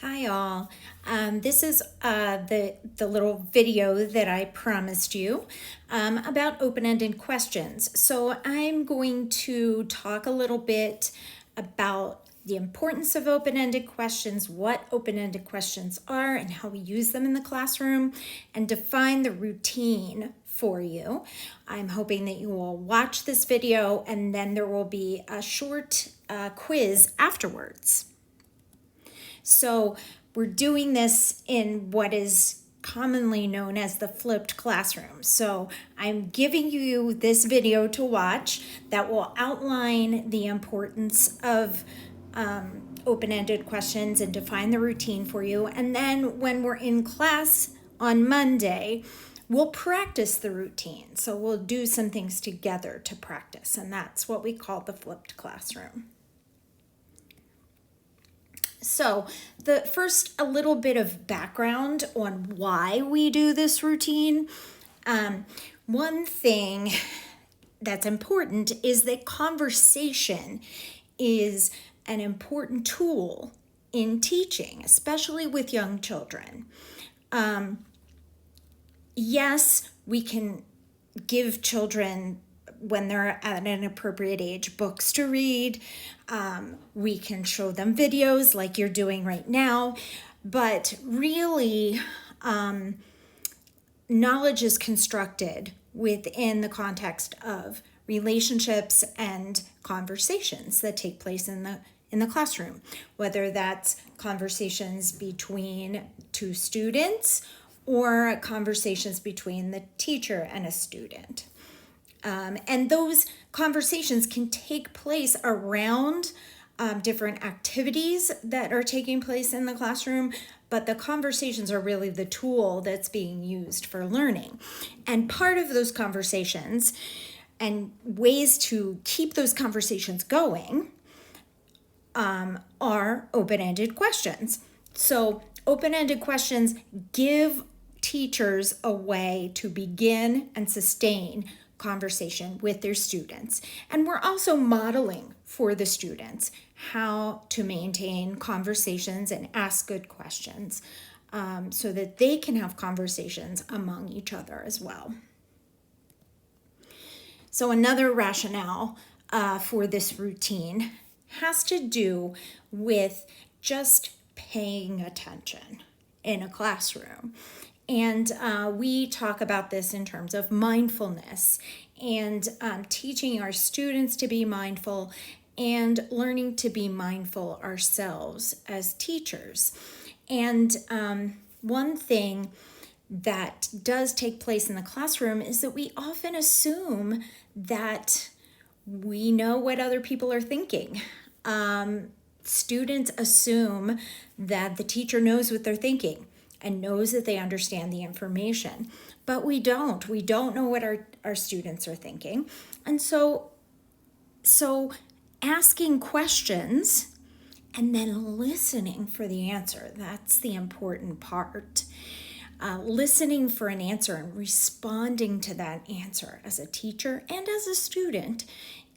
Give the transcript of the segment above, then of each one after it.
Hi all. This is the little video that I promised you about open-ended questions. So I'm going to talk a little bit about the importance of open-ended questions, what open-ended questions are and how we use them in the classroom, and define the routine for you. I'm hoping that you will watch this video and then there will be a short quiz afterwards. So we're doing this in what is commonly known as the flipped classroom. So I'm giving you this video to watch that will outline the importance of open-ended questions and define the routine for you. And then when we're in class on Monday, we'll practice the routine. So we'll do some things together to practice, and that's what we call the flipped classroom. So the first, a little bit of background on why we do this routine. One thing that's important is that conversation is an important tool in teaching, especially with young children. Yes, we can give children, when they're at an appropriate age, books to read. We can show them videos like you're doing right now, but really knowledge is constructed within the context of relationships and conversations that take place in the classroom, whether that's conversations between two students or conversations between the teacher and a student. And those conversations can take place around different activities that are taking place in the classroom, but the conversations are really the tool that's being used for learning. And part of those conversations and ways to keep those conversations going are open-ended questions. So open-ended questions give teachers a way to begin and sustain conversation with their students. And we're also modeling for the students how to maintain conversations and ask good questions so that they can have conversations among each other as well. So another rationale for this routine has to do with just paying attention in a classroom. And we talk about this in terms of mindfulness and teaching our students to be mindful and learning to be mindful ourselves as teachers. And one thing that does take place in the classroom is that we often assume that we know what other people are thinking. Students assume that the teacher knows what they're thinking and knows that they understand the information, but we don't. We don't know what our students are thinking. And so asking questions and then listening for the answer, that's the important part. Listening for an answer and responding to that answer as a teacher and as a student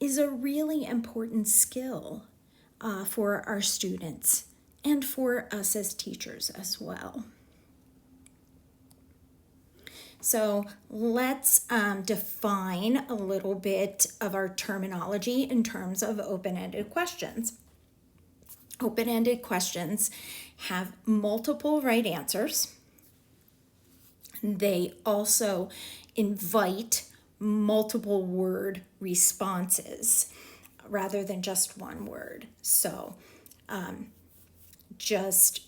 is a really important skill for our students and for us as teachers as well. So let's define a little bit of our terminology in terms of open-ended questions. Open-ended questions have multiple right answers. They also invite multiple word responses rather than just one word. So just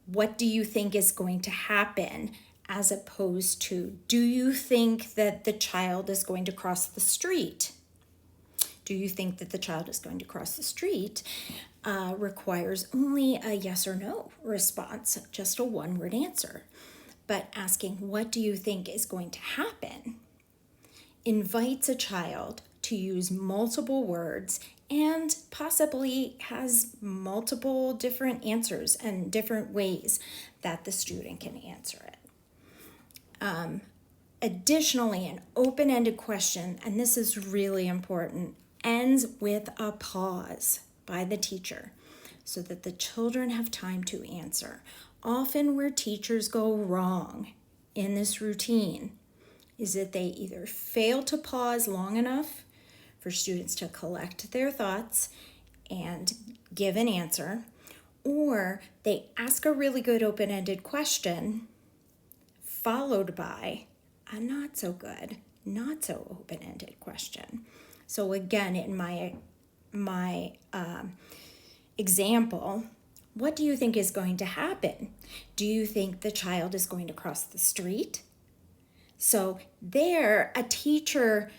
what do you think is going to happen, as opposed to, do you think that the child is going to cross the street? Do you think that the child is going to cross the street requires only a yes or no response, just a one-word answer. But asking, what do you think is going to happen, invites a child to use multiple words and possibly has multiple different answers and different ways that the student can answer it. Additionally, an open-ended question, and this is really important, ends with a pause by the teacher. so that the children have time to answer. Often where teachers go wrong in this routine is that they either fail to pause long enough for students to collect their thoughts and give an answer, or they ask a really good open-ended question followed by a not so good, not so open-ended question. So again, in my example, what do you think is going to happen? Do you think the child is going to cross the street? So there, a teacher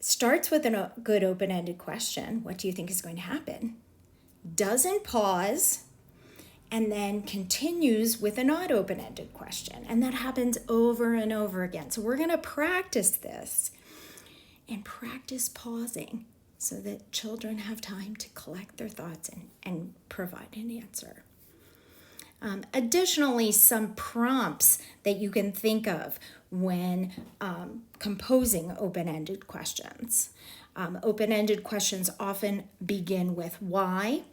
starts with a good open-ended question. What do you think is going to happen? Doesn't pause, and then continues with a not open-ended question. And that happens over and over again. So we're going to practice this and practice pausing so that children have time to collect their thoughts and provide an answer. Additionally, some prompts that you can think of when composing open-ended questions. Open-ended questions often begin with why,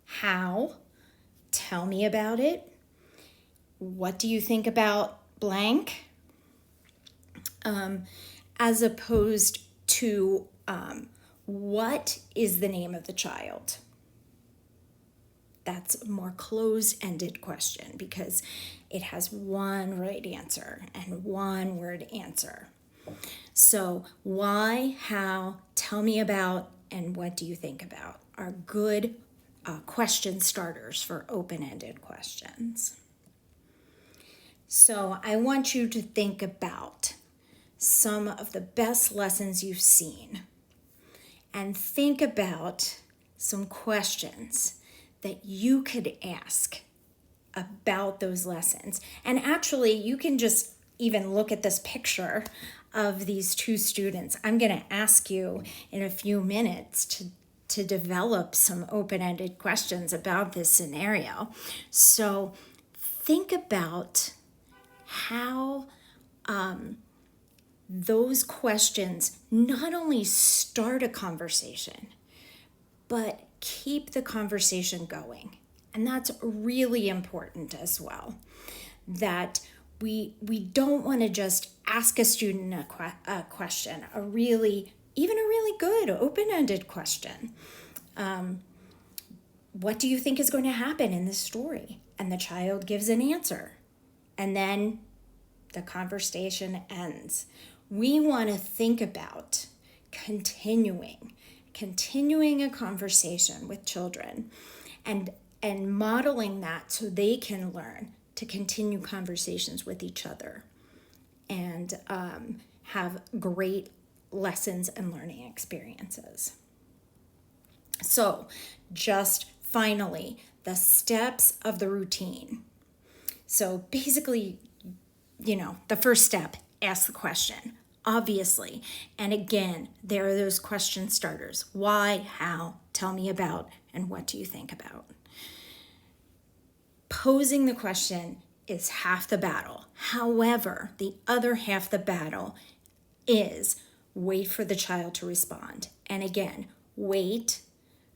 how, tell me about it, what do you think about blank, as opposed to what is the name of the child? That's a more closed-ended question because it has one right answer and one word answer. So why, how, tell me about, and what do you think about are good question starters for open-ended questions. So I want you to think about some of the best lessons you've seen and think about some questions that you could ask about those lessons. And actually, you can just even look at this picture of these two students. I'm going to ask you in a few minutes to develop some open-ended questions about this scenario. So think about how those questions not only start a conversation, but keep the conversation going. And that's really important as well, that we don't want to just ask a student a question, even a really good open-ended question. What do you think is going to happen in this story? And the child gives an answer. And then the conversation ends. We want to think about continuing a conversation with children and modeling that so they can learn to continue conversations with each other and have great lessons and learning experiences. So just finally, the steps of the routine. So basically, the first step, ask the question, obviously. And again, there are those question starters. Why, how, tell me about, and what do you think about? Posing the question is half the battle. However, the other half the battle is wait for the child to respond. And again, wait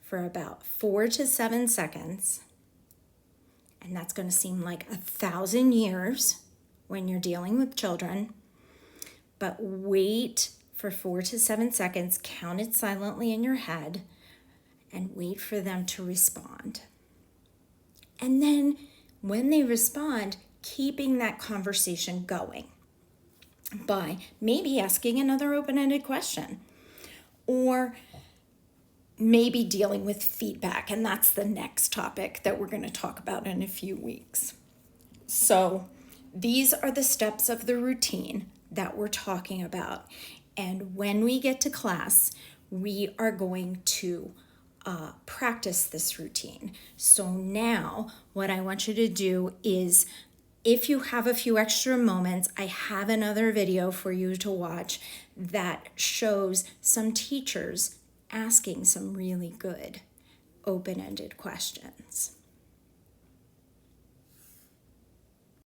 for about 4 to 7 seconds. And that's going to seem like 1,000 years when you're dealing with children. But wait for 4 to 7 seconds, count it silently in your head, and wait for them to respond. And then when they respond, keeping that conversation going by maybe asking another open-ended question or maybe dealing with feedback. And that's the next topic that we're going to talk about in a few weeks. So these are the steps of the routine that we're talking about. And when we get to class, we are going to practice this routine. So now what I want you to do is, if you have a few extra moments, I have another video for you to watch that shows some teachers asking some really good open-ended questions.